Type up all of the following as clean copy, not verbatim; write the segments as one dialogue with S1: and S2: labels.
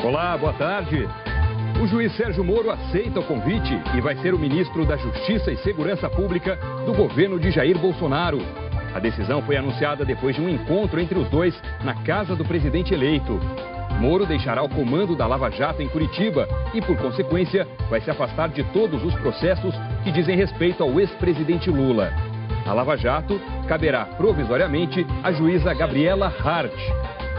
S1: Olá, boa tarde. O juiz Sérgio Moro aceita o convite e vai ser o ministro da Justiça e Segurança Pública do governo de Jair Bolsonaro. A decisão foi anunciada depois de um encontro entre os dois na casa do presidente eleito. Moro deixará o comando da Lava Jato em Curitiba e, por consequência, vai se afastar de todos os processos que dizem respeito ao ex-presidente Lula. A Lava Jato caberá provisoriamente à juíza Gabriela Hart.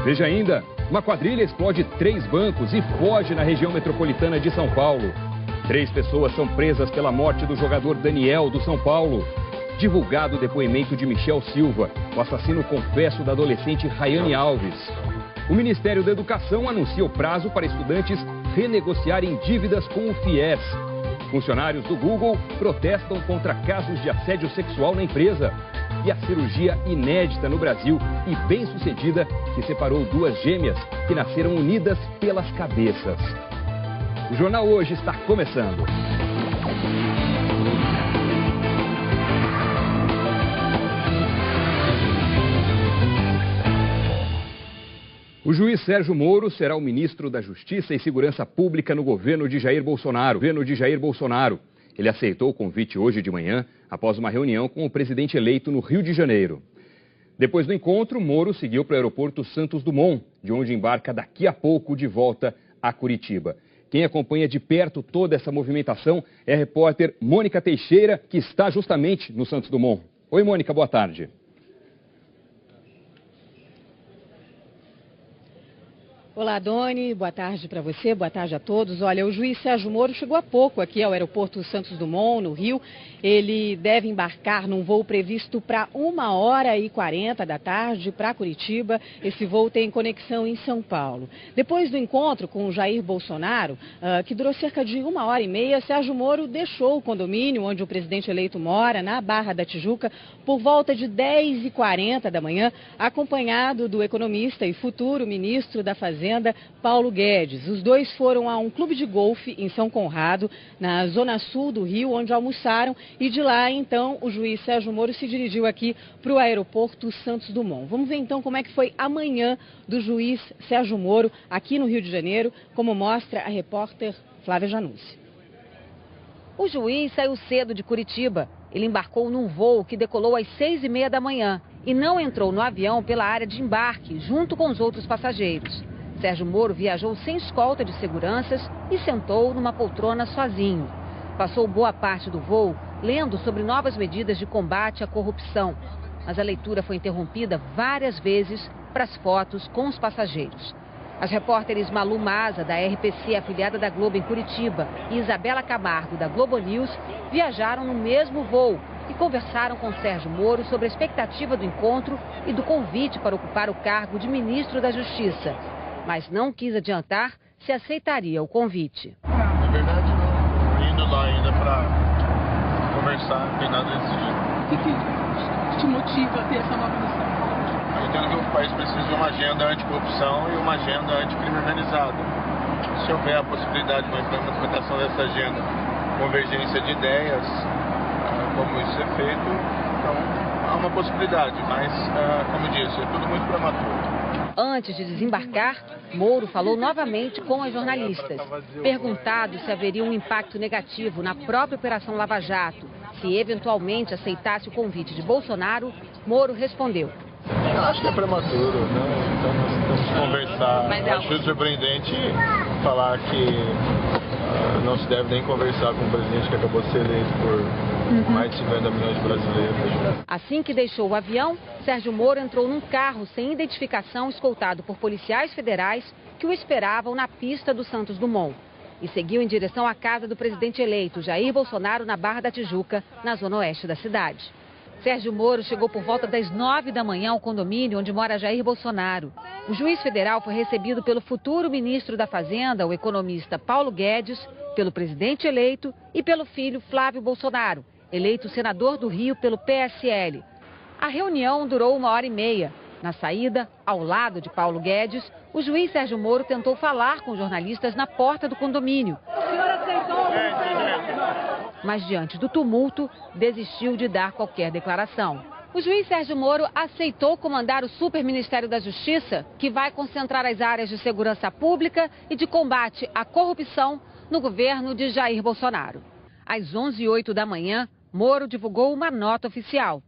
S1: Veja ainda, uma quadrilha explode 3 bancos e foge na região metropolitana de São Paulo. 3 pessoas são presas pela morte do jogador Daniel, do São Paulo. Divulgado o depoimento de Michel Silva, o assassino confesso da adolescente Rayane Alves. O Ministério da Educação anuncia o prazo para estudantes renegociarem dívidas com o FIES. Funcionários do Google protestam contra casos de assédio sexual na empresa. E a cirurgia inédita no Brasil e bem-sucedida que separou 2 gêmeas que nasceram unidas pelas cabeças. O Jornal Hoje está começando. O juiz Sérgio Moro será o ministro da Justiça e Segurança Pública no governo de Jair Bolsonaro. Ele aceitou o convite hoje de manhã, após uma reunião com o presidente eleito no Rio de Janeiro. Depois do encontro, Moro seguiu para o aeroporto Santos Dumont, de onde embarca daqui a pouco de volta a Curitiba. Quem acompanha de perto toda essa movimentação é a repórter Mônica Teixeira, que está justamente no Santos Dumont. Oi, Mônica, boa tarde.
S2: Olá, Doni, boa tarde para você, boa tarde a todos. Olha, o juiz Sérgio Moro chegou há pouco aqui ao aeroporto Santos Dumont, no Rio. Ele deve embarcar num voo previsto para 1h40 da tarde para Curitiba. Esse voo tem conexão em São Paulo. Depois do encontro com o Jair Bolsonaro, que durou cerca de 1h30, Sérgio Moro deixou o condomínio onde o presidente eleito mora, na Barra da Tijuca, por volta de 10h40 da manhã, acompanhado do economista e futuro ministro da Fazenda, Paulo Guedes. Os dois foram a um clube de golfe em São Conrado, na zona sul do Rio, onde almoçaram, e de lá, então, o juiz Sérgio Moro se dirigiu aqui para o aeroporto Santos Dumont. Vamos ver, então, como é que foi a manhã do juiz Sérgio Moro aqui no Rio de Janeiro, como mostra a repórter Flávia Janussi.
S3: O juiz saiu cedo de Curitiba. Ele embarcou num voo que decolou às 6h30 da manhã e não entrou no avião pela área de embarque, junto com os outros passageiros. Sérgio Moro viajou sem escolta de seguranças e sentou numa poltrona sozinho. Passou boa parte do voo lendo sobre novas medidas de combate à corrupção. Mas a leitura foi interrompida várias vezes para as fotos com os passageiros. As repórteres Malu Maza, da RPC, afiliada da Globo em Curitiba, e Isabela Camargo, da Globo News, viajaram no mesmo voo e conversaram com Sérgio Moro sobre a expectativa do encontro e do convite para ocupar o cargo de ministro da Justiça. Mas não quis adiantar se aceitaria o convite.
S4: Na verdade, não. Estou indo lá ainda para conversar, não tem nada decidido.
S5: O que te motiva a ter essa nova missão?
S4: Eu entendo que o país precisa de uma agenda anticorrupção e uma agenda anticrime organizado. Se houver a possibilidade de uma implementação dessa agenda, convergência de ideias, como isso é feito, então há uma possibilidade, mas, como eu disse, é tudo muito prematuro.
S3: Antes de desembarcar, Moro falou novamente com as jornalistas. Perguntado se haveria um impacto negativo na própria Operação Lava Jato, se eventualmente aceitasse o convite de Bolsonaro, Moro respondeu:
S4: Eu acho que é prematuro, né? Então nós temos que conversar. Acho surpreendente falar que não se deve nem conversar com o presidente que acabou de ser eleito por mais de 50 milhões de brasileiros.
S3: Assim que deixou o avião, Sérgio Moro entrou num carro sem identificação, escoltado por policiais federais que o esperavam na pista do Santos Dumont. E seguiu em direção à casa do presidente eleito, Jair Bolsonaro, na Barra da Tijuca, na zona oeste da cidade. Sérgio Moro chegou por volta das 9 da manhã ao condomínio onde mora Jair Bolsonaro. O juiz federal foi recebido pelo futuro ministro da Fazenda, o economista Paulo Guedes, pelo presidente eleito e pelo filho Flávio Bolsonaro, eleito senador do Rio pelo PSL. A reunião durou 1h30. Na saída, ao lado de Paulo Guedes, o juiz Sérgio Moro tentou falar com jornalistas na porta do condomínio.
S5: O senhor aceitou?
S3: Mas diante do tumulto, desistiu de dar qualquer declaração. O juiz Sérgio Moro aceitou comandar o Superministério da Justiça, que vai concentrar as áreas de segurança pública e de combate à corrupção no governo de Jair Bolsonaro. Às 11h08 da manhã, Moro divulgou uma nota oficial.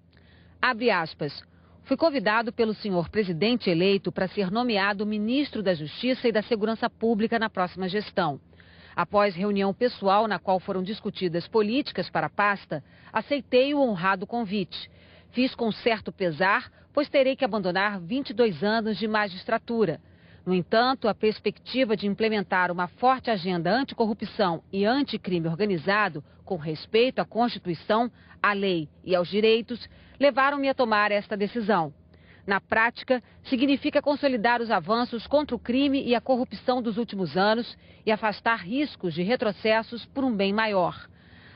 S3: Abre aspas. Fui convidado pelo senhor presidente eleito para ser nomeado ministro da Justiça e da Segurança Pública na próxima gestão. Após reunião pessoal na qual foram discutidas políticas para a pasta, aceitei o honrado convite. Fiz com certo pesar, pois terei que abandonar 22 anos de magistratura. No entanto, a perspectiva de implementar uma forte agenda anticorrupção e anticrime organizado, com respeito à Constituição, à lei e aos direitos, levaram-me a tomar esta decisão. Na prática, significa consolidar os avanços contra o crime e a corrupção dos últimos anos e afastar riscos de retrocessos por um bem maior.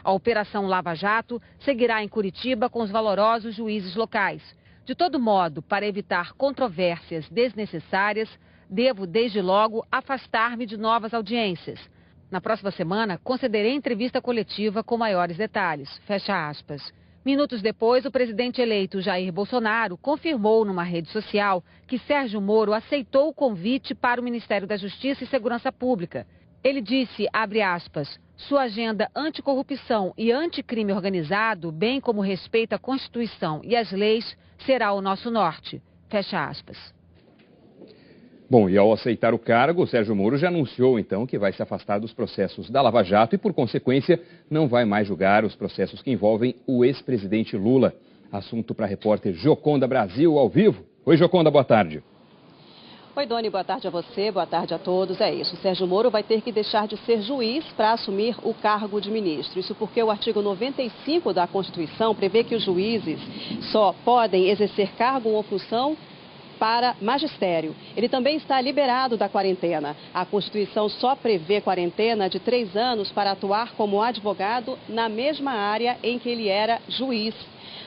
S3: A Operação Lava Jato seguirá em Curitiba com os valorosos juízes locais. De todo modo, para evitar controvérsias desnecessárias, devo, desde logo, afastar-me de novas audiências. Na próxima semana, concederei entrevista coletiva com maiores detalhes. Fecha aspas. Minutos depois, o presidente eleito Jair Bolsonaro confirmou numa rede social que Sérgio Moro aceitou o convite para o Ministério da Justiça e Segurança Pública. Ele disse, abre aspas, sua agenda anticorrupção e anticrime organizado, bem como respeito à Constituição e às leis, será o nosso norte. Fecha aspas.
S1: Bom, e ao aceitar o cargo, o Sérgio Moro já anunciou, então, que vai se afastar dos processos da Lava Jato e, por consequência, não vai mais julgar os processos que envolvem o ex-presidente Lula. Assunto para a repórter Joconda Brasil, ao vivo. Oi, Joconda, boa tarde.
S6: Oi, Doni, boa tarde a você, boa tarde a todos. É isso, Sérgio Moro vai ter que deixar de ser juiz para assumir o cargo de ministro. Isso porque o artigo 95 da Constituição prevê que os juízes só podem exercer cargo ou função para magistério. Ele também está liberado da quarentena. A Constituição só prevê quarentena de 3 anos para atuar como advogado na mesma área em que ele era juiz.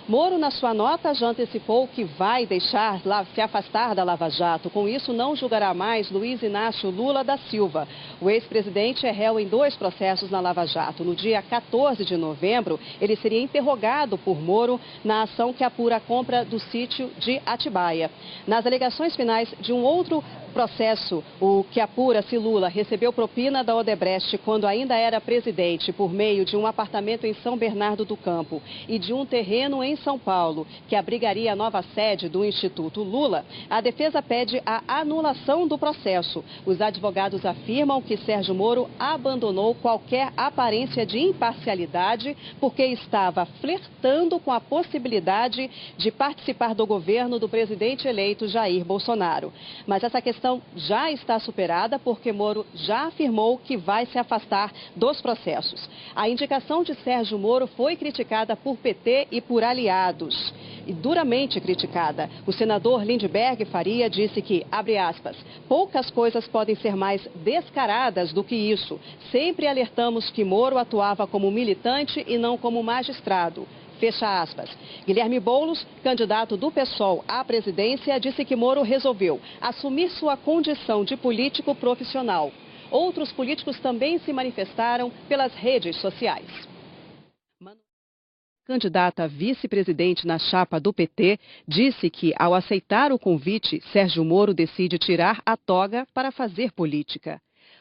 S6: Moro, na sua nota, já antecipou que vai deixar se afastar da Lava Jato. Com isso, não julgará mais Luiz Inácio Lula da Silva. O ex-presidente é réu em 2 processos na Lava Jato. No dia 14 de novembro, ele seria interrogado por Moro na ação que apura a compra do sítio de Atibaia. Nas alegações finais de um outro processo, o que apura se Lula recebeu propina da Odebrecht quando ainda era presidente por meio de um apartamento em São Bernardo do Campo e de um terreno em São Paulo, que abrigaria a nova sede do Instituto Lula, a defesa pede a anulação do processo. Os advogados afirmam que Sérgio Moro abandonou qualquer aparência de imparcialidade porque estava flertando com a possibilidade de participar do governo do presidente eleito Jair Bolsonaro. Mas essa questão já está superada porque Moro já afirmou que vai se afastar dos processos. A indicação de Sérgio Moro foi criticada por PT e por aliados. E duramente criticada. O senador Lindbergh Faria disse que, abre aspas, poucas coisas podem ser mais descaradas do que isso. Sempre alertamos que Moro atuava como militante e não como magistrado. Fecha aspas. Guilherme Boulos, candidato do PSOL à presidência, disse que Moro resolveu assumir sua condição de político profissional. Outros políticos também se manifestaram pelas redes sociais. Candidata a vice-presidente na chapa do PT, disse que, ao aceitar o convite, Sérgio Moro decide tirar a toga para fazer política.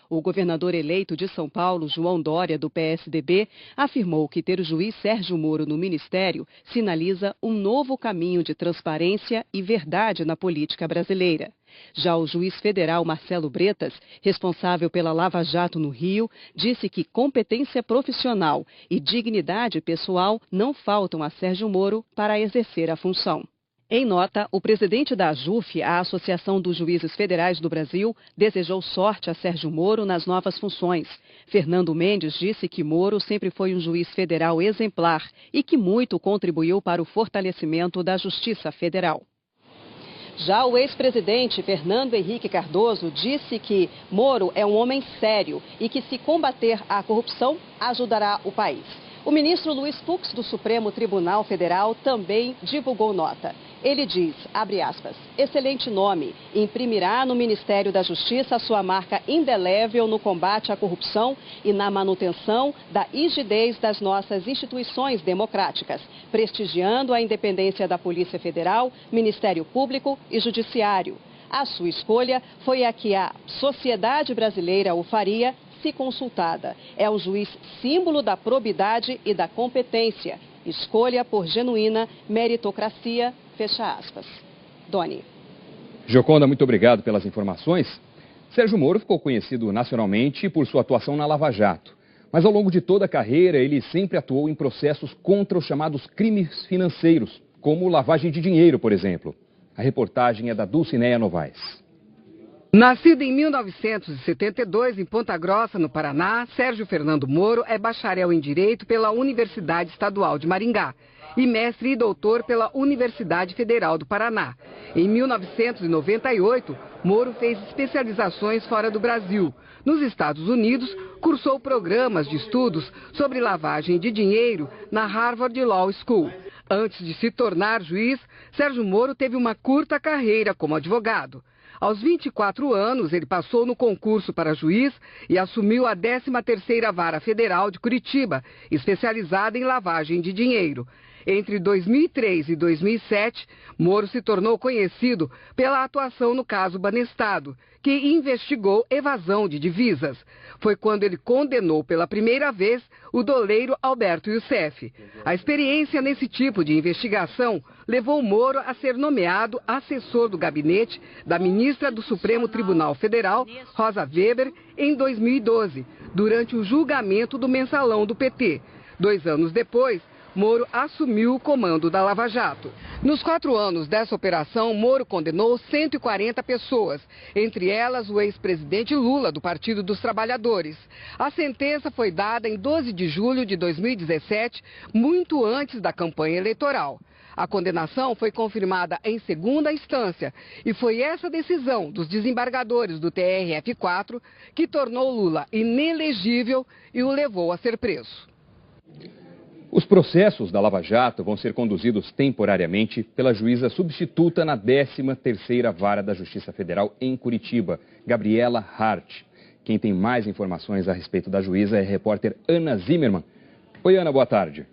S6: O governador eleito de São Paulo, João Dória, do PSDB, afirmou que ter o juiz Sérgio Moro no ministério sinaliza um novo caminho de transparência e verdade na política brasileira. Já o juiz federal Marcelo Bretas, responsável pela Lava Jato no Rio, disse que competência profissional e dignidade pessoal não faltam a Sérgio Moro para exercer a função. Em nota, o presidente da AJUF, a Associação dos Juízes Federais do Brasil, desejou sorte a Sérgio Moro nas novas funções. Fernando Mendes disse que Moro sempre foi um juiz federal exemplar e que muito contribuiu para o fortalecimento da Justiça Federal. Já o ex-presidente Fernando Henrique Cardoso disse que Moro é um homem sério e que, se combater a corrupção, ajudará o país. O ministro Luiz Fux, do Supremo Tribunal Federal, também divulgou nota. Ele diz, abre aspas, excelente nome, imprimirá no Ministério da Justiça a sua marca indelével no combate à corrupção e na manutenção da rigidez das nossas instituições democráticas, prestigiando a independência da Polícia Federal, Ministério Público e Judiciário. A sua escolha foi a que a sociedade brasileira o faria se consultada. É um juiz símbolo da probidade e da competência. Escolha por genuína meritocracia, fecha aspas. Doni.
S1: Gioconda, muito obrigado pelas informações. Sérgio Moro ficou conhecido nacionalmente por sua atuação na Lava Jato. Mas ao longo de toda a carreira, ele sempre atuou em processos contra os chamados crimes financeiros, como lavagem de dinheiro, por exemplo. A reportagem é da Dulcineia Novaes.
S7: Nascido em 1972 em Ponta Grossa, no Paraná, Sérgio Fernando Moro é bacharel em Direito pela Universidade Estadual de Maringá e mestre e doutor pela Universidade Federal do Paraná. Em 1998, Moro fez especializações fora do Brasil. Nos Estados Unidos, cursou programas de estudos sobre lavagem de dinheiro na Harvard Law School. Antes de se tornar juiz, Sérgio Moro teve uma curta carreira como advogado. Aos 24 anos, ele passou no concurso para juiz e assumiu a 13ª Vara Federal de Curitiba, especializada em lavagem de dinheiro. Entre 2003 e 2007, Moro se tornou conhecido pela atuação no caso Banestado, que investigou evasão de divisas. Foi quando ele condenou pela primeira vez o doleiro Alberto Youssef. A experiência nesse tipo de investigação levou Moro a ser nomeado assessor do gabinete da ministra do Supremo Tribunal Federal, Rosa Weber, em 2012, durante o julgamento do mensalão do PT. 2 anos depois, Moro assumiu o comando da Lava Jato. Nos 4 anos dessa operação, Moro condenou 140 pessoas, entre elas o ex-presidente Lula, do Partido dos Trabalhadores. A sentença foi dada em 12 de julho de 2017, muito antes da campanha eleitoral. A condenação foi confirmada em segunda instância e foi essa decisão dos desembargadores do TRF4 que tornou Lula inelegível e o levou a ser preso.
S1: Os processos da Lava Jato vão ser conduzidos temporariamente pela juíza substituta na 13ª Vara da Justiça Federal em Curitiba, Gabriela Hart. Quem tem mais informações a respeito da juíza é a repórter Ana Zimmermann. Oi, Ana, boa tarde.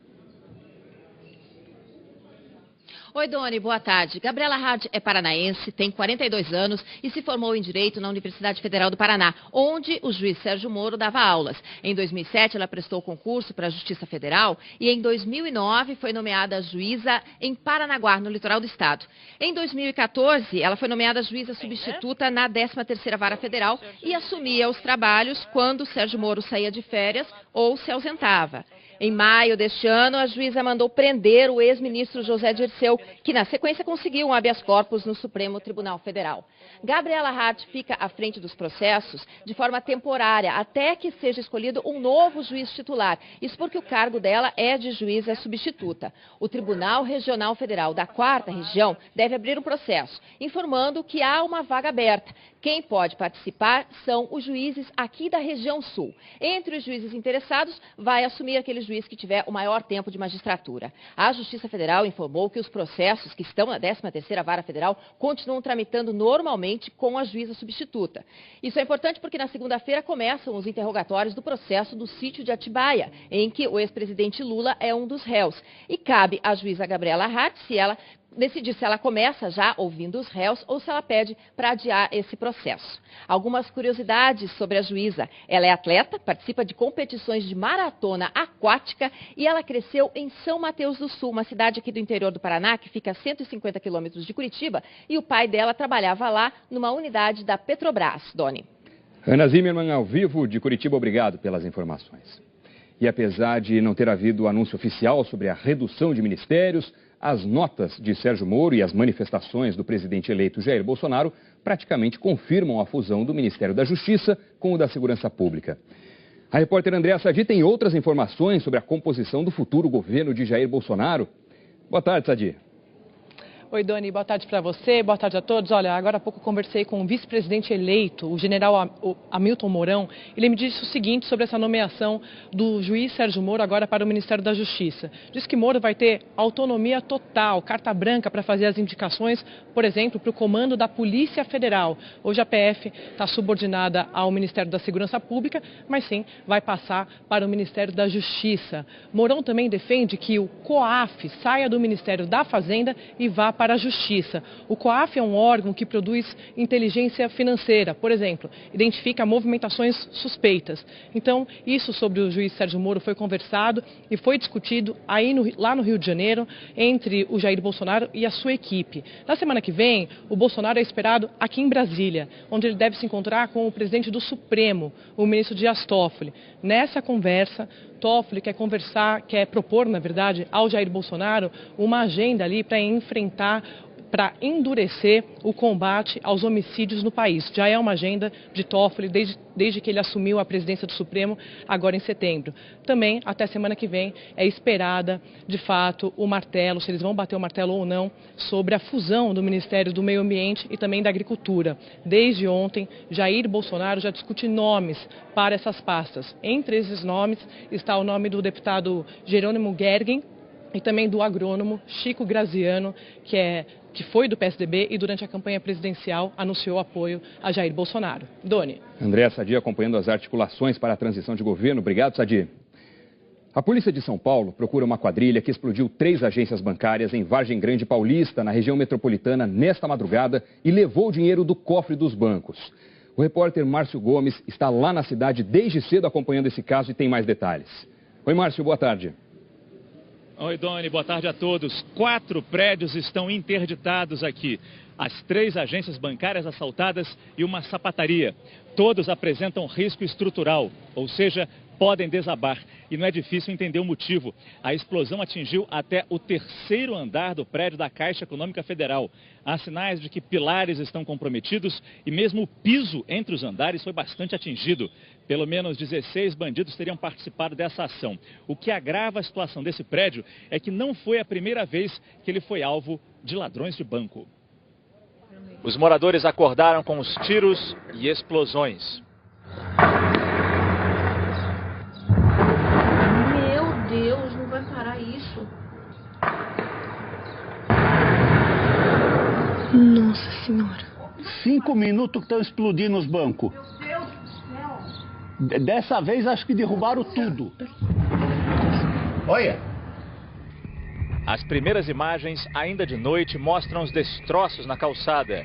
S8: Oi, Doni, boa tarde. Gabriela Hart é paranaense, tem 42 anos e se formou em Direito na Universidade Federal do Paraná, onde o juiz Sérgio Moro dava aulas. Em 2007, ela prestou concurso para a Justiça Federal e em 2009 foi nomeada juíza em Paranaguá, no litoral do estado. Em 2014, ela foi nomeada juíza substituta na 13ª Vara Federal e assumia os trabalhos quando Sérgio Moro saía de férias ou se ausentava. Em maio deste ano, a juíza mandou prender o ex-ministro José Dirceu, que na sequência conseguiu um habeas corpus no Supremo Tribunal Federal. Gabriela Hart fica à frente dos processos de forma temporária, até que seja escolhido um novo juiz titular. Isso porque o cargo dela é de juíza substituta. O Tribunal Regional Federal da 4ª Região deve abrir um processo, informando que há uma vaga aberta. Quem pode participar são os juízes aqui da região sul. Entre os juízes interessados, vai assumir aquele juiz que tiver o maior tempo de magistratura. A Justiça Federal informou que os processos que estão na 13ª Vara Federal continuam tramitando normalmente com a juíza substituta. Isso é importante porque na segunda-feira começam os interrogatórios do processo do sítio de Atibaia, em que o ex-presidente Lula é um dos réus. E cabe à juíza Gabriela Hart, se ela decidir se ela começa já ouvindo os réus ou se ela pede para adiar esse processo. Algumas curiosidades sobre a juíza. Ela é atleta, participa de competições de maratona aquática e ela cresceu em São Mateus do Sul, uma cidade aqui do interior do Paraná, que fica a 150 quilômetros de Curitiba, e o pai dela trabalhava lá numa unidade da Petrobras. Doni.
S1: Ana Zimmermann, ao vivo de Curitiba, obrigado pelas informações. E apesar de não ter havido anúncio oficial sobre a redução de ministérios, as notas de Sérgio Moro e as manifestações do presidente eleito Jair Bolsonaro praticamente confirmam a fusão do Ministério da Justiça com o da Segurança Pública. A repórter Andréa Sadi tem outras informações sobre a composição do futuro governo de Jair Bolsonaro. Boa tarde, Sadi.
S5: Oi, Doni, boa tarde para você, boa tarde a todos. Olha, agora há pouco conversei com o vice-presidente eleito, o general Hamilton Mourão. Ele me disse o seguinte sobre essa nomeação do juiz Sérgio Moro agora para o Ministério da Justiça. Diz que Moro vai ter autonomia total, carta branca para fazer as indicações, por exemplo, para o comando da Polícia Federal. Hoje a PF está subordinada ao Ministério da Segurança Pública, mas sim vai passar para o Ministério da Justiça. Mourão também defende que o COAF saia do Ministério da Fazenda e vá para a Justiça. O COAF é um órgão que produz inteligência financeira, por exemplo, identifica movimentações suspeitas. Então, isso sobre o juiz Sérgio Moro foi conversado e foi discutido aí lá no Rio de Janeiro entre o Jair Bolsonaro e a sua equipe. Na semana que vem, o Bolsonaro é esperado aqui em Brasília, onde ele deve se encontrar com o presidente do Supremo, o ministro Dias Toffoli. Nessa conversa, Toffoli quer propor, na verdade, ao Jair Bolsonaro uma agenda ali para endurecer o combate aos homicídios no país. Já é uma agenda de Toffoli desde que ele assumiu a presidência do Supremo, agora em setembro. Também, até semana que vem, é esperada, de fato, o martelo, se eles vão bater o martelo ou não, sobre a fusão do Ministério do Meio Ambiente e também da Agricultura. Desde ontem, Jair Bolsonaro já discute nomes para essas pastas. Entre esses nomes está o nome do deputado Jerônimo Gergen e também do agrônomo Chico Graziano, que foi do PSDB e durante a campanha presidencial anunciou apoio a Jair Bolsonaro. Doni.
S1: André Sadi acompanhando as articulações para a transição de governo. Obrigado, Sadi. A polícia de São Paulo procura uma quadrilha que explodiu 3 agências bancárias em Vargem Grande Paulista, na região metropolitana, nesta madrugada e levou o dinheiro do cofre dos bancos. O repórter Márcio Gomes está lá na cidade desde cedo acompanhando esse caso e tem mais detalhes. Oi, Márcio, boa tarde.
S9: Oi, Doni, boa tarde a todos. 4 prédios estão interditados aqui. As 3 agências bancárias assaltadas e uma sapataria. Todos apresentam risco estrutural, ou seja, podem desabar. E não é difícil entender o motivo. A explosão atingiu até o 3º andar do prédio da Caixa Econômica Federal. Há sinais de que pilares estão comprometidos e mesmo o piso entre os andares foi bastante atingido. Pelo menos 16 bandidos teriam participado dessa ação. O que agrava a situação desse prédio é que não foi a primeira vez que ele foi alvo de ladrões de banco. Os moradores acordaram com os tiros e explosões.
S10: Meu Deus, não vai parar isso. Nossa Senhora.
S11: 5 minutos que estão explodindo os bancos. Dessa vez acho que derrubaram tudo. Olha.
S9: As primeiras imagens, ainda de noite, mostram os destroços na calçada.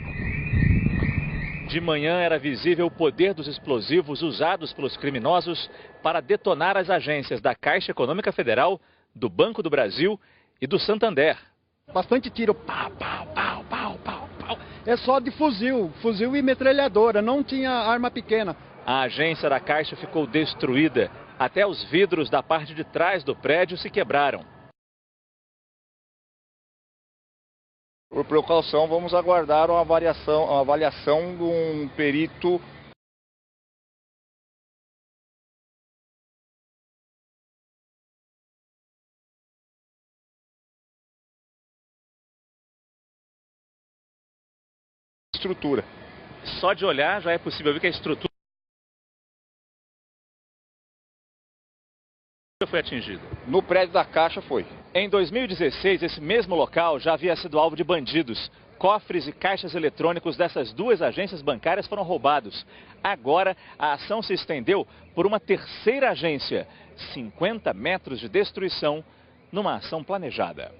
S9: De manhã era visível o poder dos explosivos usados pelos criminosos para detonar as agências da Caixa Econômica Federal, do Banco do Brasil e do Santander.
S12: Bastante tiro, pau, pau, pau, pau, pau, pau. É só de fuzil e metralhadora, não tinha arma pequena.
S9: A agência da Caixa ficou destruída. Até os vidros da parte de trás do prédio se quebraram.
S13: Por precaução, vamos aguardar uma avaliação de um perito. Estrutura.
S9: Só de olhar já é possível ver que a estrutura foi atingida.
S13: No prédio da Caixa foi.
S9: Em 2016, esse mesmo local já havia sido alvo de bandidos. Cofres e caixas eletrônicos dessas 2 agências bancárias foram roubados. Agora, a ação se estendeu por uma 3ª agência. 50 metros de destruição numa ação planejada.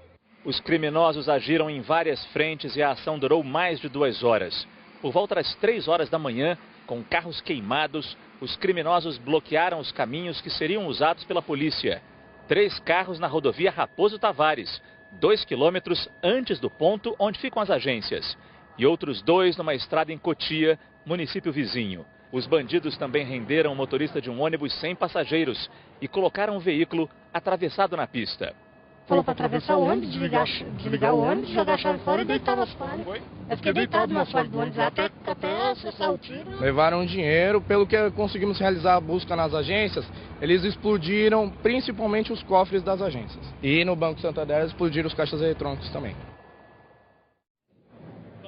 S9: Os criminosos agiram em várias frentes e a ação durou mais de 2 horas. Por volta das 3 horas da manhã, com carros queimados, os criminosos bloquearam os caminhos que seriam usados pela polícia. 3 carros na rodovia Raposo Tavares, 2 quilômetros antes do ponto onde ficam as agências. E outros 2 numa estrada em Cotia, município vizinho. Os bandidos também renderam o motorista de um ônibus sem passageiros e colocaram o veículo atravessado na pista.
S10: Falou para atravessar o ônibus, desligar o ônibus, jogar a chave fora e deitar nas falhas. Eu fiquei deitado na falha do ônibus até cessar o tiro.
S14: Levaram dinheiro, pelo que conseguimos realizar a busca nas agências, eles explodiram principalmente os cofres das agências. E no Banco Santander explodiram os caixas eletrônicos também.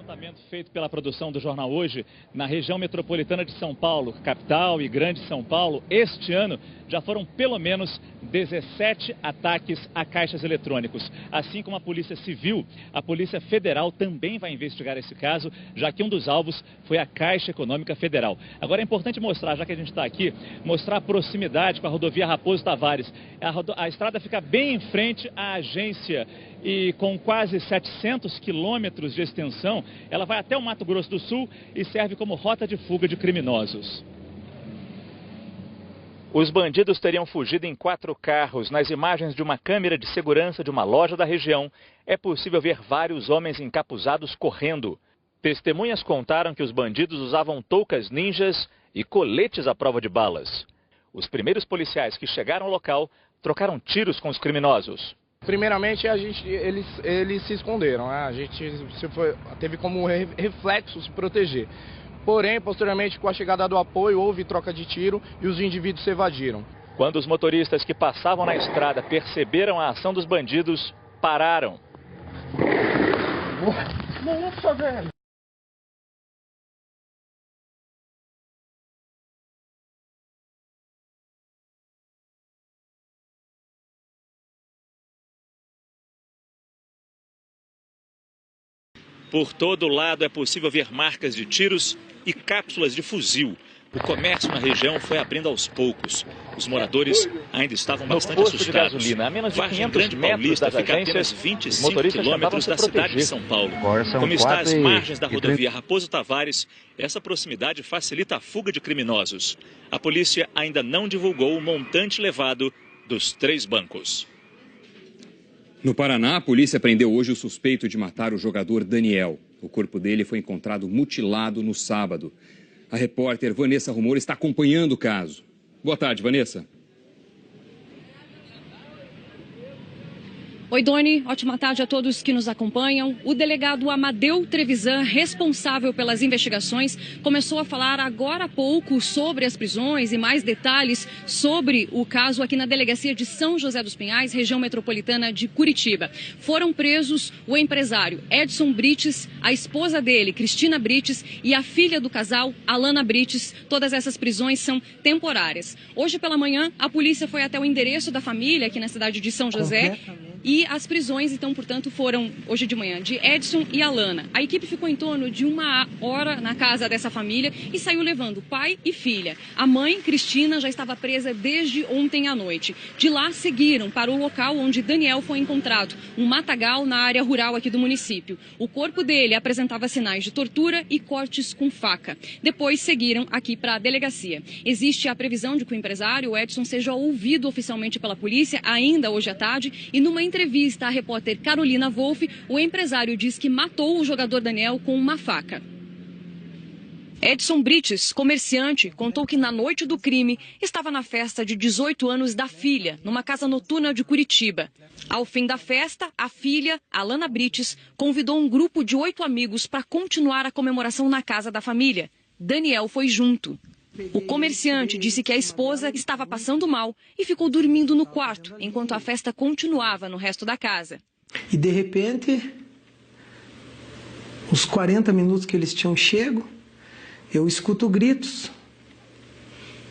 S9: levantamento feito pela produção do Jornal Hoje, na região metropolitana de São Paulo, capital e grande São Paulo, este ano já foram pelo menos 17 ataques a caixas eletrônicos. Assim como a Polícia Civil, a Polícia Federal também vai investigar esse caso, já que um dos alvos foi a Caixa Econômica Federal. Agora é importante mostrar, já que a gente está aqui, mostrar a proximidade com a rodovia Raposo Tavares. A estrada fica bem em frente à agência e com quase 700 quilômetros de extensão, ela vai até o Mato Grosso do Sul e serve como rota de fuga de criminosos. Os bandidos teriam fugido em 4 carros. Nas imagens de uma câmera de segurança de uma loja da região, é possível ver vários homens encapuzados correndo. Testemunhas contaram que os bandidos usavam toucas ninjas e coletes à prova de balas. Os primeiros policiais que chegaram ao local trocaram tiros com os criminosos.
S14: Primeiramente, eles se esconderam, né? A gente teve como reflexo se proteger. Porém, posteriormente, com a chegada do apoio, houve troca de tiro e os indivíduos se evadiram.
S9: Quando os motoristas que passavam na estrada perceberam a ação dos bandidos, pararam.
S10: Nossa, velho!
S9: Por todo lado é possível ver marcas de tiros e cápsulas de fuzil. O comércio na região foi abrindo aos poucos. Os moradores ainda estavam bastante assustados. Gasolina, a menos de 500 metros das fica apenas 25 quilômetros da cidade de São Paulo. Como está às margens da rodovia Raposo Tavares, essa proximidade facilita a fuga de criminosos. A polícia ainda não divulgou o montante levado dos 3 bancos.
S1: No Paraná, a polícia prendeu hoje o suspeito de matar o jogador Daniel. O corpo dele foi encontrado mutilado no sábado. A repórter Vanessa Rumor está acompanhando o caso. Boa tarde, Vanessa.
S15: Oi, Doni. Ótima tarde a todos que nos acompanham. O delegado Amadeu Trevisan, responsável pelas investigações, começou a falar agora há pouco sobre as prisões e mais detalhes sobre o caso aqui na delegacia de São José dos Pinhais, região metropolitana de Curitiba. Foram presos o empresário Edson Brites, a esposa dele, Cristina Brites, e a filha do casal, Alana Brites. Todas essas prisões são temporárias. Hoje pela manhã, a polícia foi até o endereço da família aqui na cidade de São José. E as prisões, então, portanto, foram hoje de manhã de Edson e Alana. A equipe ficou em torno de 1 hora na casa dessa família e saiu levando pai e filha. A mãe, Cristina, já estava presa desde ontem à noite. De lá, seguiram para o local onde Daniel foi encontrado, um matagal na área rural aqui do município. O corpo dele apresentava sinais de tortura e cortes com faca. Depois, seguiram aqui para a delegacia. Existe a previsão de que o empresário, Edson, seja ouvido oficialmente pela polícia ainda hoje à tarde e numa entrevista à repórter Carolina Wolff, o empresário diz que matou o jogador Daniel com uma faca. Edson Brites, comerciante, contou que na noite do crime estava na festa de 18 anos da filha, numa casa noturna de Curitiba. Ao fim da festa, a filha, Alana Brites, convidou um grupo de 8 amigos para continuar a comemoração na casa da família. Daniel foi junto. O comerciante disse que a esposa estava passando mal e ficou dormindo no quarto, enquanto a festa continuava no resto da casa.
S16: E de repente, os 40 minutos que eles tinham chego, eu escuto gritos.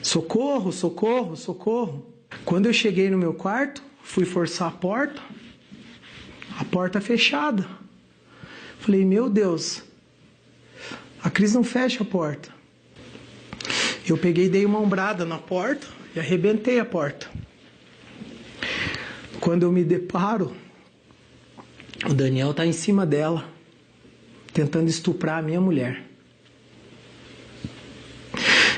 S16: Socorro, socorro, socorro. Quando eu cheguei no meu quarto, fui forçar a porta fechada. Falei, meu Deus, a Cris não fecha a porta. Eu peguei e dei uma ombrada na porta e arrebentei a porta. Quando eu me deparo, o Daniel está em cima dela, tentando estuprar a minha mulher.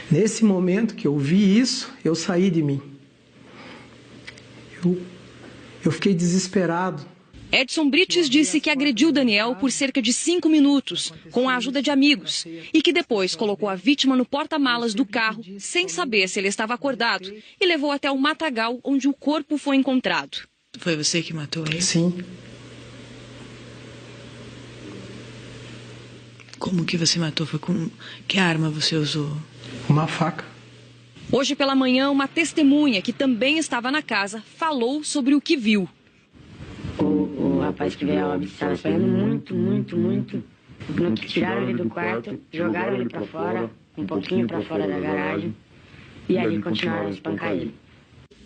S16: Nesse momento que eu vi isso, eu saí de mim. Eu fiquei desesperado.
S15: Edson Brites disse que agrediu Daniel por cerca de 5 minutos, com a ajuda de amigos, e que depois colocou a vítima no porta-malas do carro, sem saber se ele estava acordado, e levou até o matagal onde o corpo foi encontrado.
S17: Foi você que matou ele?
S16: Sim.
S17: Como que você matou? Foi com que arma você usou?
S16: Uma faca.
S15: Hoje pela manhã, uma testemunha que também estava na casa falou sobre o que viu.
S18: O rapaz que veio a óbito estava saindo muito Tiraram ele do quarto, jogaram ele para fora, um pouquinho para fora da garagem, e ali continuaram a espancar ele.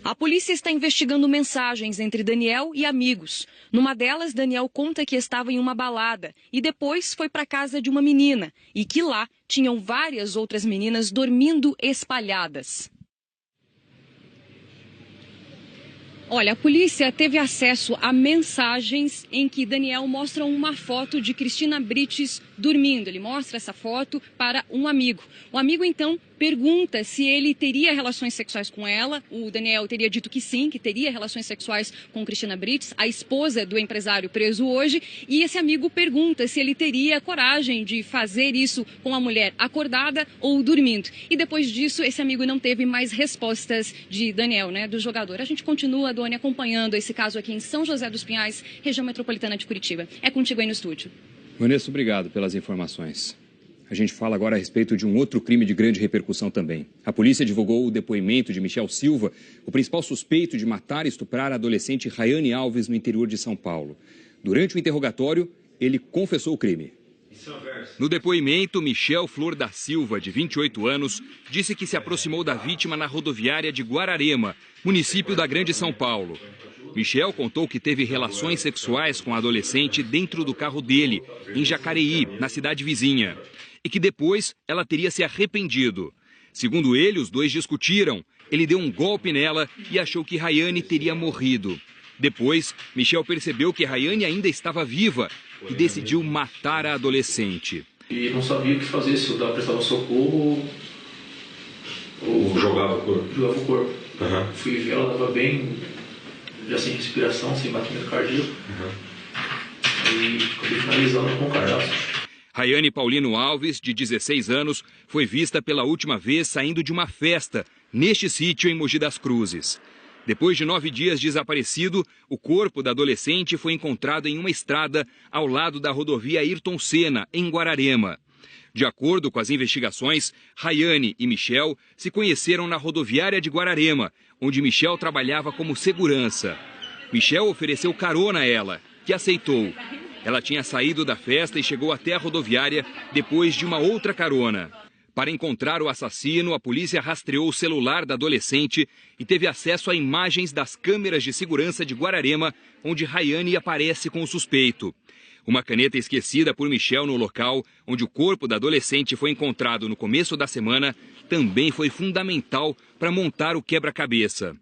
S15: A polícia está investigando mensagens entre Daniel e amigos. Numa delas, Daniel conta que estava em uma balada e depois foi para a casa de uma menina e que lá tinham várias outras meninas dormindo espalhadas. Olha, a polícia teve acesso a mensagens em que Daniel mostra uma foto de Cristina Brites dormindo. Ele mostra essa foto para um amigo. O amigo, então, pergunta se ele teria relações sexuais com ela. O Daniel teria dito que sim, que teria relações sexuais com Cristina Brites, a esposa do empresário preso hoje. E esse amigo pergunta se ele teria coragem de fazer isso com a mulher acordada ou dormindo. E depois disso, esse amigo não teve mais respostas de Daniel, né, do jogador. A gente continua, Doni, acompanhando esse caso aqui em São José dos Pinhais, região metropolitana de Curitiba. É contigo aí no estúdio.
S1: Vanessa, obrigado pelas informações. A gente fala agora a respeito de um outro crime de grande repercussão também. A polícia divulgou o depoimento de Michel Silva, o principal suspeito de matar e estuprar a adolescente Rayane Alves no interior de São Paulo. Durante o interrogatório, ele confessou o crime. No depoimento, Michel Flor da Silva, de 28 anos, disse que se aproximou da vítima na rodoviária de Guararema, município da Grande São Paulo. Michel contou que teve relações sexuais com a adolescente dentro do carro dele, em Jacareí, na cidade vizinha, e que depois ela teria se arrependido. Segundo ele, os dois discutiram. Ele deu um golpe nela e achou que Rayane teria morrido. Depois, Michel percebeu que Rayane ainda estava viva e decidiu matar a adolescente.
S19: E não sabia o que fazer, se eu prestava socorro ou jogava o corpo. Jogava o corpo. Uhum. Fui ver, ela estava bem, já sem respiração, sem batimento cardíaco. E acabei finalizando com o cadastro.
S1: Rayane Paulino Alves, de 16 anos, foi vista pela última vez saindo de uma festa neste sítio em Mogi das Cruzes. Depois de 9 dias desaparecido, o corpo da adolescente foi encontrado em uma estrada ao lado da rodovia Ayrton Senna, em Guararema. De acordo com as investigações, Rayane e Michel se conheceram na rodoviária de Guararema, onde Michel trabalhava como segurança. Michel ofereceu carona a ela, que aceitou. Ela tinha saído da festa e chegou até a rodoviária depois de uma outra carona. Para encontrar o assassino, a polícia rastreou o celular da adolescente e teve acesso a imagens das câmeras de segurança de Guararema, onde Rayane aparece com o suspeito. Uma caneta esquecida por Michel no local, onde o corpo da adolescente foi encontrado no começo da semana, também foi fundamental para montar o quebra-cabeça.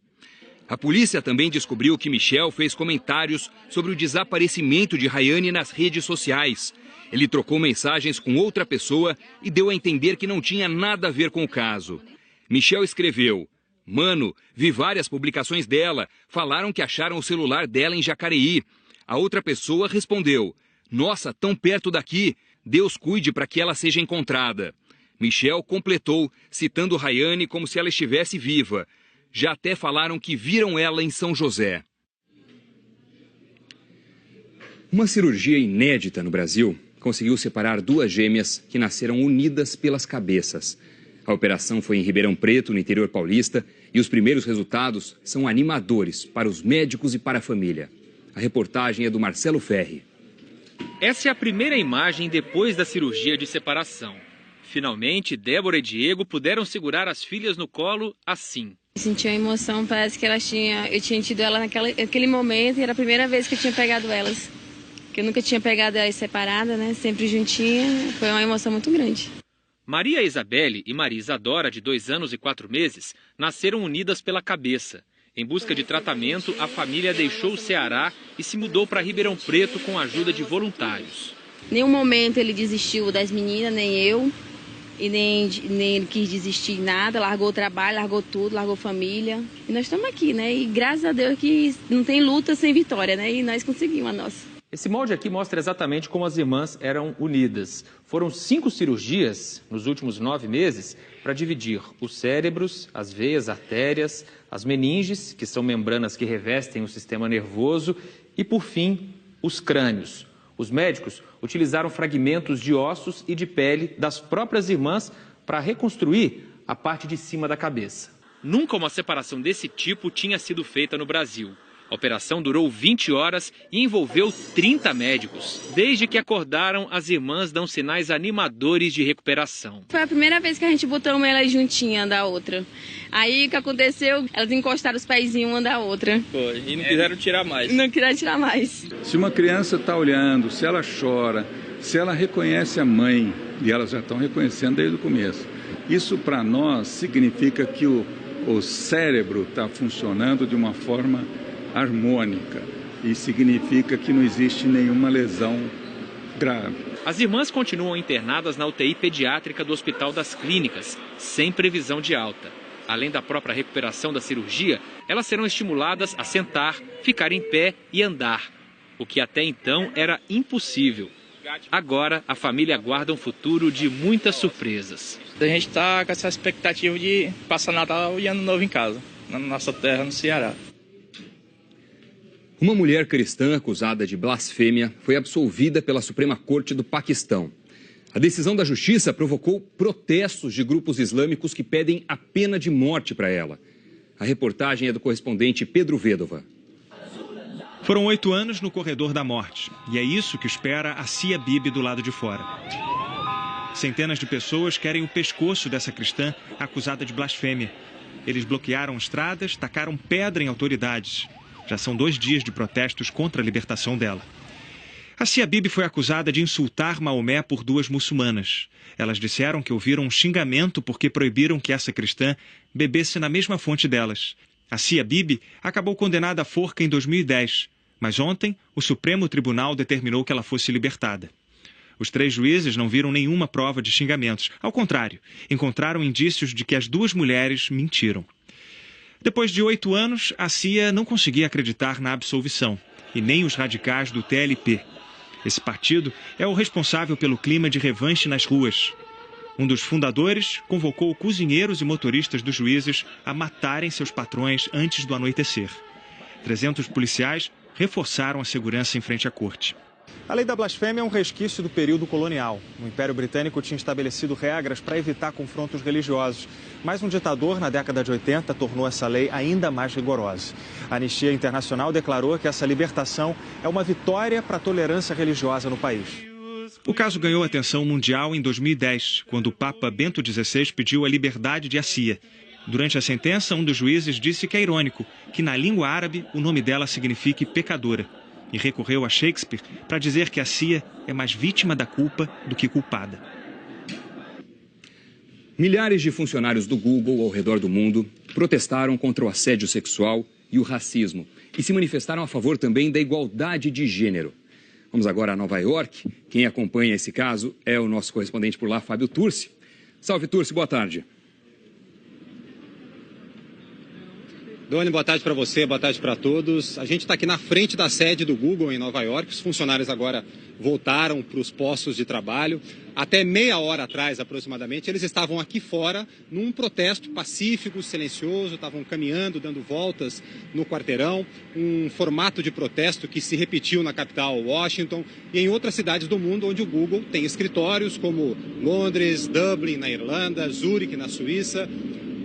S1: A polícia também descobriu que Michel fez comentários sobre o desaparecimento de Rayane nas redes sociais. Ele trocou mensagens com outra pessoa e deu a entender que não tinha nada a ver com o caso. Michel escreveu: "Mano, vi várias publicações dela, falaram que acharam o celular dela em Jacareí." A outra pessoa respondeu: "Nossa, tão perto daqui, Deus cuide para que ela seja encontrada." Michel completou, citando Rayane como se ela estivesse viva. Já até falaram que viram ela em São José. Uma cirurgia inédita no Brasil conseguiu separar duas gêmeas que nasceram unidas pelas cabeças. A operação foi em Ribeirão Preto, no interior paulista, e os primeiros resultados são animadores para os médicos e para a família. A reportagem é do Marcelo Ferri.
S20: Essa é a primeira imagem depois da cirurgia de separação. Finalmente, Débora e Diego puderam segurar as filhas no colo assim.
S21: Senti uma emoção, parece que eu tinha tido ela naquele momento e era a primeira vez que eu tinha pegado elas. Que eu nunca tinha pegado elas separadas, né? Sempre juntinha. Foi uma emoção muito grande.
S20: Maria Isabelle e Maria Isadora, de 2 anos e 4 meses, nasceram unidas pela cabeça. Em busca de tratamento, a família deixou o Ceará e se mudou para Ribeirão Preto com a ajuda de voluntários.
S21: Em nenhum momento ele desistiu das meninas, nem eu. E nem ele quis desistir de nada, largou o trabalho, largou tudo, largou família. E nós estamos aqui, né? E graças a Deus que não tem luta sem vitória, né? E nós conseguimos a nossa.
S20: Esse molde aqui mostra exatamente como as irmãs eram unidas. Foram 5 cirurgias nos últimos 9 meses para dividir os cérebros, as veias, artérias, as meninges, que são membranas que revestem o sistema nervoso, e, por fim, os crânios. Os médicos utilizaram fragmentos de ossos e de pele das próprias irmãs para reconstruir a parte de cima da cabeça. Nunca uma separação desse tipo tinha sido feita no Brasil. A operação durou 20 horas e envolveu 30 médicos. Desde que acordaram, as irmãs dão sinais animadores de recuperação.
S21: Foi a primeira vez que a gente botou uma ela juntinha da outra. Aí o que aconteceu? Elas encostaram os pezinhos uma da outra.
S2: Foi, e não quiseram tirar mais.
S21: Não quiseram tirar mais.
S22: Se uma criança está olhando, se ela chora, se ela reconhece a mãe, e elas já estão reconhecendo desde o começo, isso para nós significa que o cérebro está funcionando de uma forma harmônica e significa que não existe nenhuma lesão grave.
S20: As irmãs continuam internadas na UTI pediátrica do Hospital das Clínicas, sem previsão de alta. Além da própria recuperação da cirurgia, elas serão estimuladas a sentar, ficar em pé e andar, o que até então era impossível. Agora, a família aguarda um futuro de muitas surpresas.
S2: A gente está com essa expectativa de passar Natal e Ano Novo em casa, na nossa terra, no Ceará.
S1: Uma mulher cristã acusada de blasfêmia foi absolvida pela Suprema Corte do Paquistão. A decisão da justiça provocou protestos de grupos islâmicos que pedem a pena de morte para ela. A reportagem é do correspondente Pedro Vedova.
S23: Foram 8 anos no corredor da morte, e é isso que espera Assia Bibi do lado de fora. Centenas de pessoas querem o pescoço dessa cristã acusada de blasfêmia. Eles bloquearam estradas, tacaram pedra em autoridades. Já são 2 dias de protestos contra a libertação dela. Assia Bibi foi acusada de insultar Maomé por 2 muçulmanas. Elas disseram que ouviram um xingamento porque proibiram que essa cristã bebesse na mesma fonte delas. Assia Bibi acabou condenada à forca em 2010, mas ontem o Supremo Tribunal determinou que ela fosse libertada. Os 3 juízes não viram nenhuma prova de xingamentos. Ao contrário, encontraram indícios de que as 2 mulheres mentiram. Depois de 8 anos, Assia não conseguia acreditar na absolvição, e nem os radicais do TLP. Esse partido é o responsável pelo clima de revanche nas ruas. Um dos fundadores convocou cozinheiros e motoristas dos juízes a matarem seus patrões antes do anoitecer. 300 policiais reforçaram a segurança em frente à corte. A lei da blasfêmia é um resquício do período colonial. O Império Britânico tinha estabelecido regras para evitar confrontos religiosos. Mas um ditador, na década de 80, tornou essa lei ainda mais rigorosa. A Anistia Internacional declarou que essa libertação é uma vitória para a tolerância religiosa no país. O caso ganhou atenção mundial em 2010, quando o Papa Bento XVI pediu a liberdade de Assia. Durante a sentença, um dos juízes disse que é irônico que na língua árabe o nome dela signifique pecadora. E recorreu a Shakespeare para dizer que Assia é mais vítima da culpa do que culpada.
S1: Milhares de funcionários do Google ao redor do mundo protestaram contra o assédio sexual e o racismo e se manifestaram a favor também da igualdade de gênero. Vamos agora a Nova York. Quem acompanha esse caso é o nosso correspondente por lá, Fábio Turci. Salve, Turci, boa tarde.
S24: Doni, boa tarde para você, boa tarde para todos. A gente está aqui na frente da sede do Google em Nova York. Os funcionários agora voltaram para os postos de trabalho. Até meia hora atrás, aproximadamente, eles estavam aqui fora num protesto pacífico, silencioso, estavam caminhando, dando voltas no quarteirão. Um formato de protesto que se repetiu na capital, Washington, e em outras cidades do mundo onde o Google tem escritórios, como Londres, Dublin, na Irlanda, Zurique, na Suíça.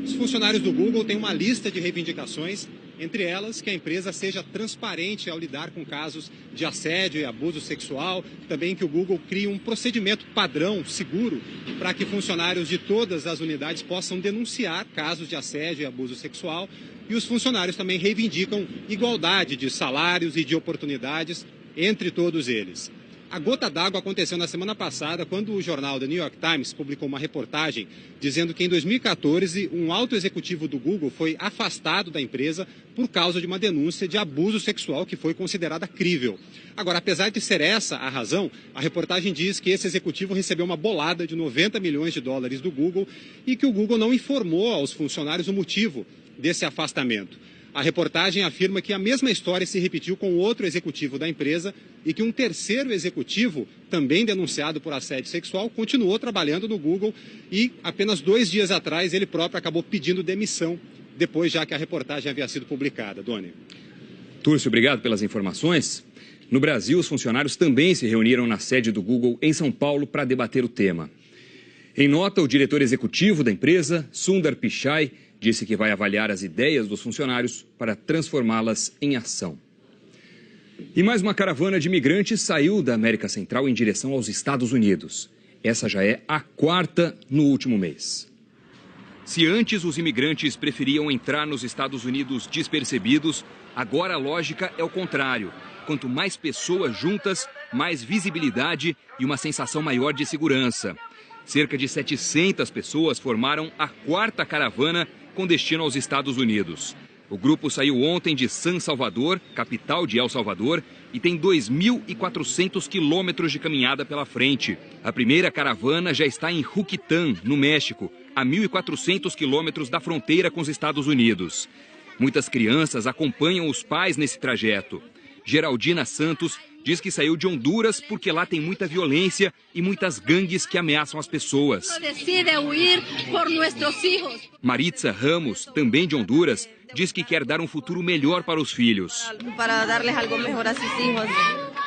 S24: Os funcionários do Google têm uma lista de reivindicações, entre elas que a empresa seja transparente ao lidar com casos de assédio e abuso sexual, também que o Google crie um procedimento padrão, seguro, para que funcionários de todas as unidades possam denunciar casos de assédio e abuso sexual. E os funcionários também reivindicam igualdade de salários e de oportunidades entre todos eles. A gota d'água aconteceu na semana passada, quando o jornal The New York Times publicou uma reportagem dizendo que em 2014 um alto executivo do Google foi afastado da empresa por causa de uma denúncia de abuso sexual que foi considerada crível. Agora, apesar de ser essa a razão, a reportagem diz que esse executivo recebeu uma bolada de $90 milhões do Google e que o Google não informou aos funcionários o motivo desse afastamento. A reportagem afirma que a mesma história se repetiu com outro executivo da empresa e que um terceiro executivo, também denunciado por assédio sexual, continuou trabalhando no Google e apenas 2 dias atrás ele próprio acabou pedindo demissão, depois já que a reportagem havia sido publicada. Doni.
S1: Turci, obrigado pelas informações. No Brasil, os funcionários também se reuniram na sede do Google em São Paulo para debater o tema. Em nota, o diretor executivo da empresa, Sundar Pichai, disse que vai avaliar as ideias dos funcionários para transformá-las em ação. E mais uma caravana de imigrantes saiu da América Central em direção aos Estados Unidos. Essa já é a 4ª no último mês. Se antes os imigrantes preferiam entrar nos Estados Unidos despercebidos, agora a lógica é o contrário. Quanto mais pessoas juntas, mais visibilidade e uma sensação maior de segurança. Cerca de 700 pessoas formaram a 4ª caravana com destino aos Estados Unidos. O grupo saiu ontem de San Salvador, capital de El Salvador, e tem 2.400 quilômetros de caminhada pela frente. A primeira caravana já está em Juquitán, no México, a 1.400 quilômetros da fronteira com os Estados Unidos. Muitas crianças acompanham os pais nesse trajeto. Geraldina Santos diz que saiu de Honduras porque lá tem muita violência e muitas gangues que ameaçam as pessoas. Maritza Ramos, também de Honduras, diz que quer dar um futuro melhor para os filhos.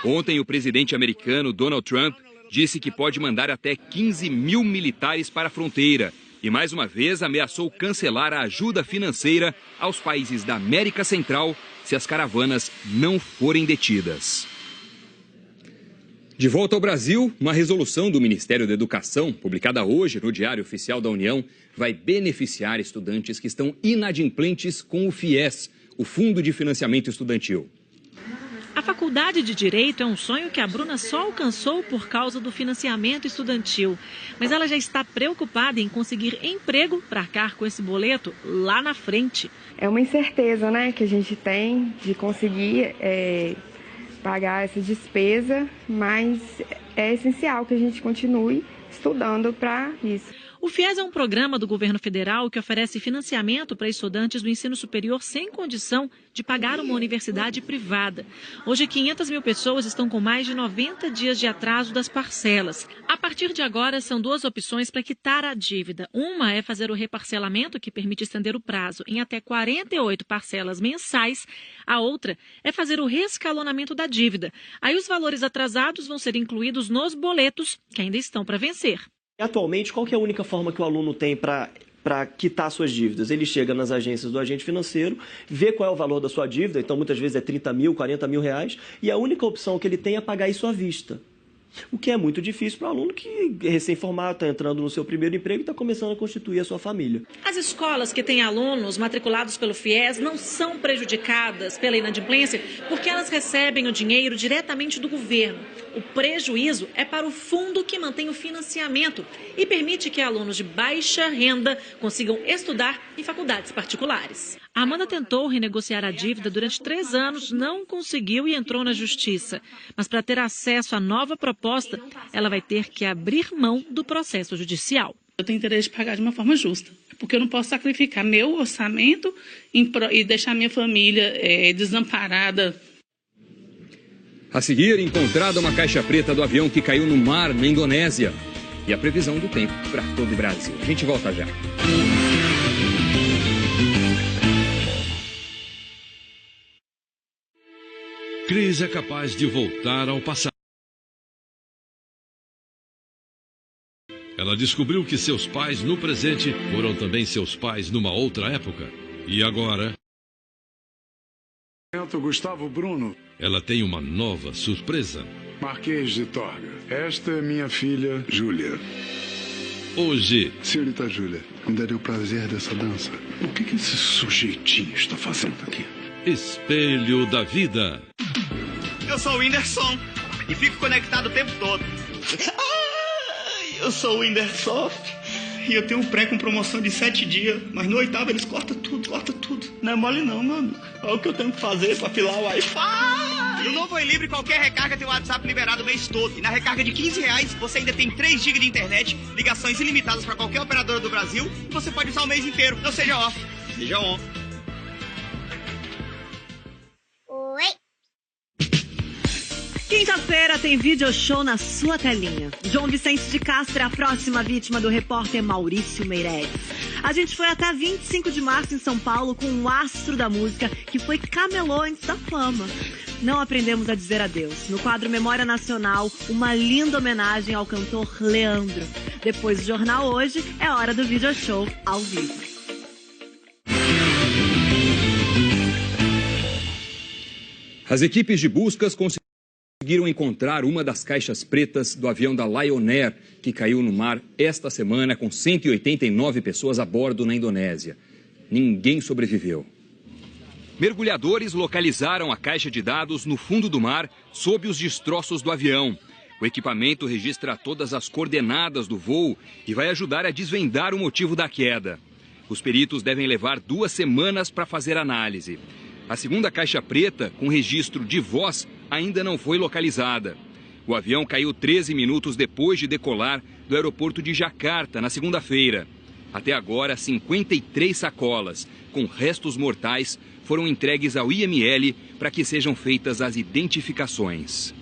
S1: Ontem, o presidente americano Donald Trump disse que pode mandar até 15.000 militares para a fronteira e, mais uma vez, ameaçou cancelar a ajuda financeira aos países da América Central se as caravanas não forem detidas. De volta ao Brasil, uma resolução do Ministério da Educação, publicada hoje no Diário Oficial da União, vai beneficiar estudantes que estão inadimplentes com o FIES, o Fundo de Financiamento Estudantil.
S3: A faculdade de Direito é um sonho que a Bruna só alcançou por causa do financiamento estudantil. Mas ela já está preocupada em conseguir emprego para arcar com esse boleto lá na frente.
S4: É uma incerteza, né, que a gente tem de conseguir pagar essa despesa, mas é essencial que a gente continue estudando para isso.
S3: O FIES é um programa do governo federal que oferece financiamento para estudantes do ensino superior sem condição de pagar uma universidade privada. Hoje, 500 mil pessoas estão com mais de 90 dias de atraso das parcelas. A partir de agora, são duas opções para quitar a dívida. Uma é fazer o reparcelamento, que permite estender o prazo em até 48 parcelas mensais. A outra é fazer o rescalonamento da dívida. Aí os valores atrasados vão ser incluídos nos boletos que ainda estão para vencer.
S6: Atualmente, qual que é a única forma que o aluno tem para quitar suas dívidas? Ele chega nas agências do agente financeiro, vê qual é o valor da sua dívida, então muitas vezes é 30 mil, 40 mil reais, e a única opção que ele tem é pagar isso à vista. O que é muito difícil para o aluno que é recém-formado, está entrando no seu primeiro emprego e está começando a constituir a sua família.
S3: As escolas que têm alunos matriculados pelo FIES não são prejudicadas pela inadimplência porque elas recebem o dinheiro diretamente do governo. O prejuízo é para o fundo que mantém o financiamento e permite que alunos de baixa renda consigam estudar em faculdades particulares. A Amanda tentou renegociar a dívida durante 3 anos, não conseguiu e entrou na justiça. Mas para ter acesso à nova proposta, ela vai ter que abrir mão do processo judicial.
S7: Eu tenho interesse de pagar de uma forma justa, porque eu não posso sacrificar meu orçamento e deixar minha família desamparada.
S1: A seguir, encontrada uma caixa preta do avião que caiu no mar na Indonésia. E a previsão do tempo para todo o Brasil. A gente volta já.
S25: Cris é capaz de voltar ao passado. Ela descobriu que seus pais no presente foram também seus pais numa outra época. E agora...
S26: Gustavo Bruno.
S25: Ela tem uma nova surpresa.
S26: Marquês de Torga. Esta é minha filha, Júlia.
S25: Hoje...
S26: Senhorita Júlia, me daria o prazer dessa dança. O que esse sujeitinho está fazendo aqui?
S25: Espelho da Vida.
S27: Eu sou o Whindersson e fico conectado o tempo todo. Eu sou o Whindersoft e eu tenho um pré com promoção de 7 dias, mas no 8º eles cortam tudo. Não é mole não, mano. Olha o que eu tenho que fazer pra pilar o Wi-Fi. No novo Oi Livre, qualquer recarga tem o WhatsApp liberado o mês todo. E na recarga de R$15, você ainda tem 3 GB de internet, ligações ilimitadas pra qualquer operadora do Brasil e você pode usar o mês inteiro. Não seja off, seja on.
S28: Quinta-feira tem video show na sua telinha. João Vicente de Castro é a próxima vítima do repórter Maurício Meirelles. A gente foi até 25 de março em São Paulo com um astro da música que foi camelô antes da fama. Não aprendemos a dizer adeus. No quadro Memória Nacional, uma linda homenagem ao cantor Leandro. Depois do Jornal Hoje, é hora do video show ao vivo.
S1: As equipes de buscas conseguiram encontrar uma das caixas pretas do avião da Lion Air, que caiu no mar esta semana com 189 pessoas a bordo na Indonésia. Ninguém sobreviveu. Mergulhadores localizaram a caixa de dados no fundo do mar, sob os destroços do avião. O equipamento registra todas as coordenadas do voo e vai ajudar a desvendar o motivo da queda. Os peritos devem levar 2 semanas para fazer análise. A segunda caixa preta, com registro de voz, ainda não foi localizada. O avião caiu 13 minutos depois de decolar do aeroporto de Jakarta, na segunda-feira. Até agora, 53 sacolas com restos mortais foram entregues ao IML para que sejam feitas as identificações.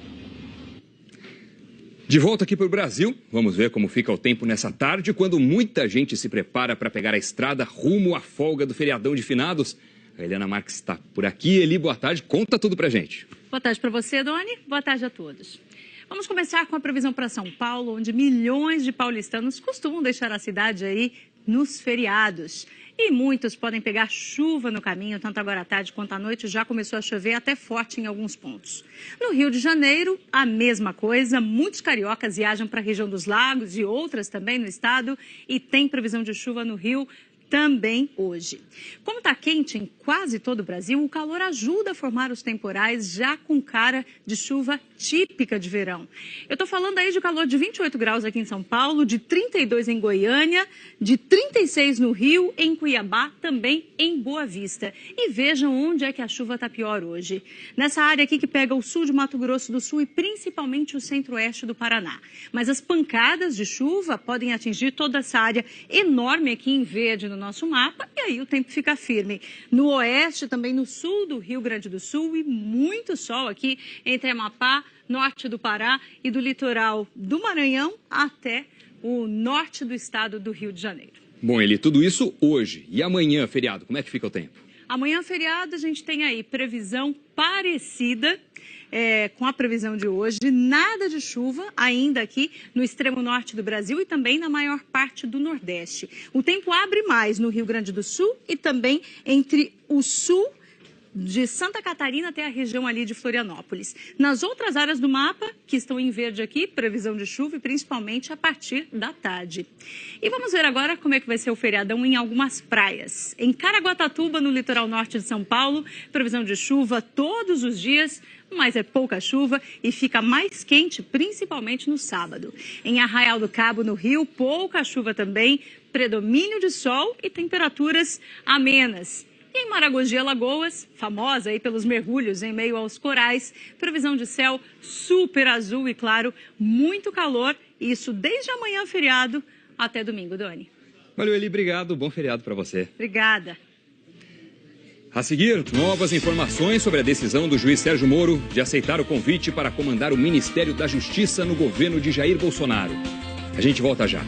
S1: De volta aqui para o Brasil, vamos ver como fica o tempo nessa tarde, quando muita gente se prepara para pegar a estrada rumo à folga do feriadão de finados. A Eliana Marques está por aqui. Eli, boa tarde. Conta tudo pra gente.
S5: Boa tarde para você, Doni. Boa tarde a todos. Vamos começar com a previsão para São Paulo, onde milhões de paulistanos costumam deixar a cidade aí nos feriados. E muitos podem pegar chuva no caminho, tanto agora à tarde quanto à noite. Já começou a chover até forte em alguns pontos. No Rio de Janeiro, a mesma coisa. Muitos cariocas viajam para a região dos lagos e outras também no estado. E tem previsão de chuva no Rio também hoje. Como está quente em quase todo o Brasil, o calor ajuda a formar os temporais já com cara de chuva típica de verão. Eu estou falando aí de calor de 28 graus aqui em São Paulo, de 32 em Goiânia, de 36 no Rio, em Cuiabá, também em Boa Vista. E vejam onde é que a chuva está pior hoje. Nessa área aqui que pega o sul de Mato Grosso do Sul e principalmente o centro-oeste do Paraná. Mas as pancadas de chuva podem atingir toda essa área enorme aqui em verde no nosso mapa e aí o tempo fica firme. No oeste, também no sul do Rio Grande do Sul e muito sol aqui entre Amapá, norte do Pará e do litoral do Maranhão até o norte do estado do Rio de Janeiro.
S1: Bom, Eli, tudo isso hoje. E amanhã, feriado, como é que fica o tempo?
S5: Amanhã, feriado, a gente tem aí previsão parecida com a previsão de hoje. Nada de chuva ainda aqui no extremo norte do Brasil e também na maior parte do Nordeste. O tempo abre mais no Rio Grande do Sul e também entre o sul de Santa Catarina até a região ali de Florianópolis. Nas outras áreas do mapa, que estão em verde aqui, previsão de chuva e principalmente a partir da tarde. E vamos ver agora como é que vai ser o feriadão em algumas praias. Em Caraguatatuba, no litoral norte de São Paulo, previsão de chuva todos os dias, mas é pouca chuva e fica mais quente, principalmente no sábado. Em Arraial do Cabo, no Rio, pouca chuva também, predomínio de sol e temperaturas amenas. E em Maragogi, Alagoas, famosa aí pelos mergulhos em meio aos corais, previsão de céu super azul e, claro, muito calor. Isso desde amanhã, feriado, até domingo, Doni.
S1: Valeu, Eli. Obrigado. Bom feriado para você.
S5: Obrigada.
S1: A seguir, novas informações sobre a decisão do juiz Sérgio Moro de aceitar o convite para comandar o Ministério da Justiça no governo de Jair Bolsonaro. A gente volta já.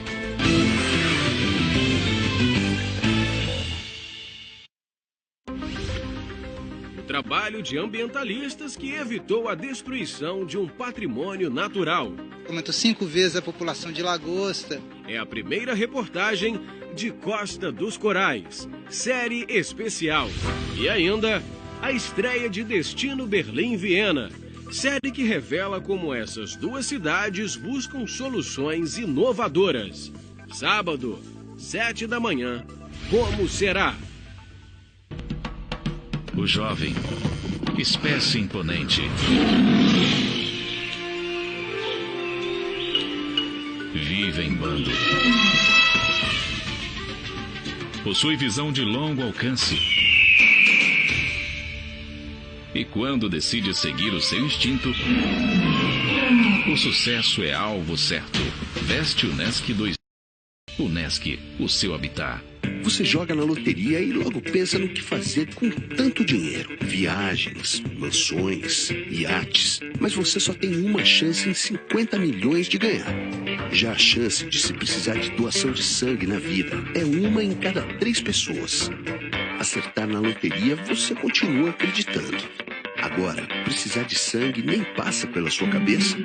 S8: Trabalho de ambientalistas que evitou a destruição de um patrimônio natural.
S9: Aumentou 5 vezes a população de lagosta.
S8: É a primeira reportagem de Costa dos Corais, série especial. E ainda, a estreia de Destino Berlim-Viena, série que revela como essas duas cidades buscam soluções inovadoras. Sábado, 7 da manhã, como será?
S10: O jovem, espécie imponente, vive em bando. Possui visão de longo alcance. E quando decide seguir o seu instinto, o sucesso é alvo certo. Veste Unesc 2. Unesc, o seu habitat.
S26: Você joga na loteria e logo pensa no que fazer com tanto dinheiro. Viagens, mansões, iates. Mas você só tem uma chance em 50 milhões de ganhar. Já a chance de se precisar de doação de sangue na vida é 1 em cada 3 pessoas. Acertar na loteria, você continua acreditando. Agora, precisar de sangue nem passa pela sua cabeça?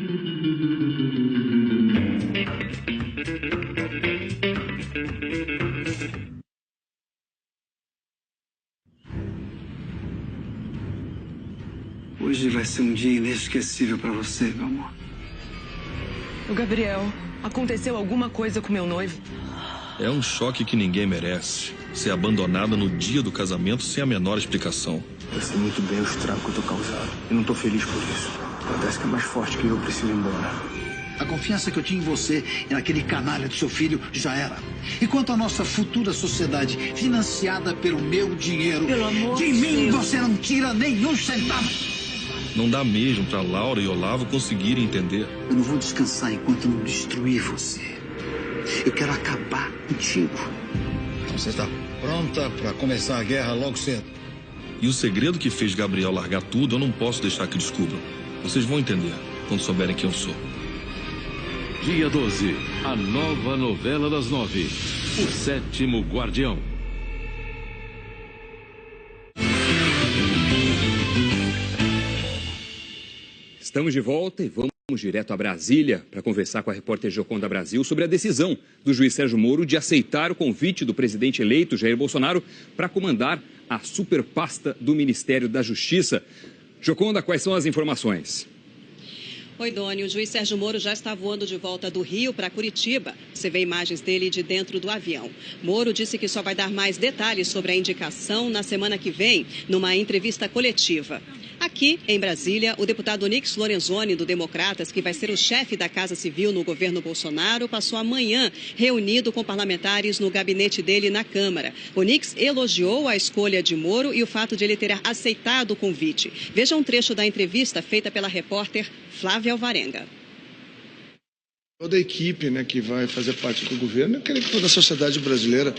S11: Hoje vai ser um dia inesquecível pra você, meu amor.
S12: O Gabriel, aconteceu alguma coisa com meu noivo?
S13: É um choque que ninguém merece. Ser abandonada no dia do casamento sem a menor explicação.
S11: Eu sei muito bem o estrago que eu tô causando. E não tô feliz por isso. Parece que é mais forte que eu preciso ir embora.
S14: A confiança que eu tinha em você e naquele canalha do seu filho já era. E quanto à nossa futura sociedade, financiada pelo meu dinheiro,
S12: pelo amor
S14: de mim você não tira nenhum centavo.
S13: Não dá mesmo para Laura e Olavo conseguirem entender.
S14: Eu não vou descansar enquanto não destruir você. Eu quero acabar contigo.
S11: Você está pronta para começar a guerra logo cedo?
S13: E o segredo que fez Gabriel largar tudo, eu não posso deixar que descubram. Vocês vão entender quando souberem quem eu sou.
S25: Dia 12, a nova novela das 9, O Sétimo Guardião.
S1: Estamos de volta e vamos direto a Brasília para conversar com a repórter Joconda Brasil sobre a decisão do juiz Sérgio Moro de aceitar o convite do presidente eleito Jair Bolsonaro para comandar a superpasta do Ministério da Justiça. Joconda, quais são as informações?
S15: Oi, Doni. O juiz Sérgio Moro já está voando de volta do Rio para Curitiba. Você vê imagens dele de dentro do avião. Moro disse que só vai dar mais detalhes sobre a indicação na semana que vem, numa entrevista coletiva. Aqui, em Brasília, o deputado Onyx Lorenzoni, do Democratas, que vai ser o chefe da Casa Civil no governo Bolsonaro, passou a manhã reunido com parlamentares no gabinete dele na Câmara. Onyx elogiou a escolha de Moro e o fato de ele ter aceitado o convite. Veja um trecho da entrevista feita pela repórter Flávia Alvarenga.
S16: Toda a equipe, que vai fazer parte do governo, eu creio que toda a sociedade brasileira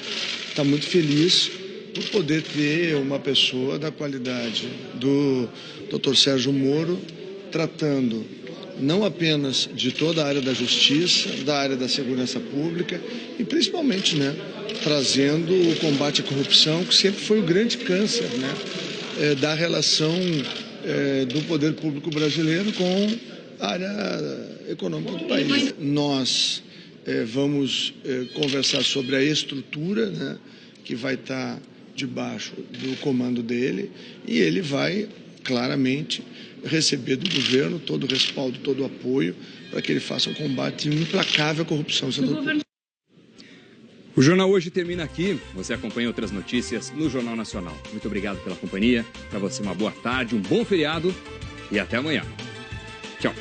S16: está muito feliz por poder ter uma pessoa da qualidade do Dr. Sérgio Moro, tratando não apenas de toda a área da justiça, da área da segurança pública e principalmente, trazendo o combate à corrupção, que sempre foi o grande câncer, da relação do poder público brasileiro com a área econômica do país. Nós vamos conversar sobre a estrutura, que vai estar debaixo do comando dele, e ele vai claramente receber do governo todo o respaldo, todo o apoio para que ele faça um combate implacável à corrupção.
S1: O Jornal Hoje termina aqui. Você acompanha outras notícias no Jornal Nacional. Muito obrigado pela companhia. Para você uma boa tarde, um bom feriado e até amanhã. Tchau.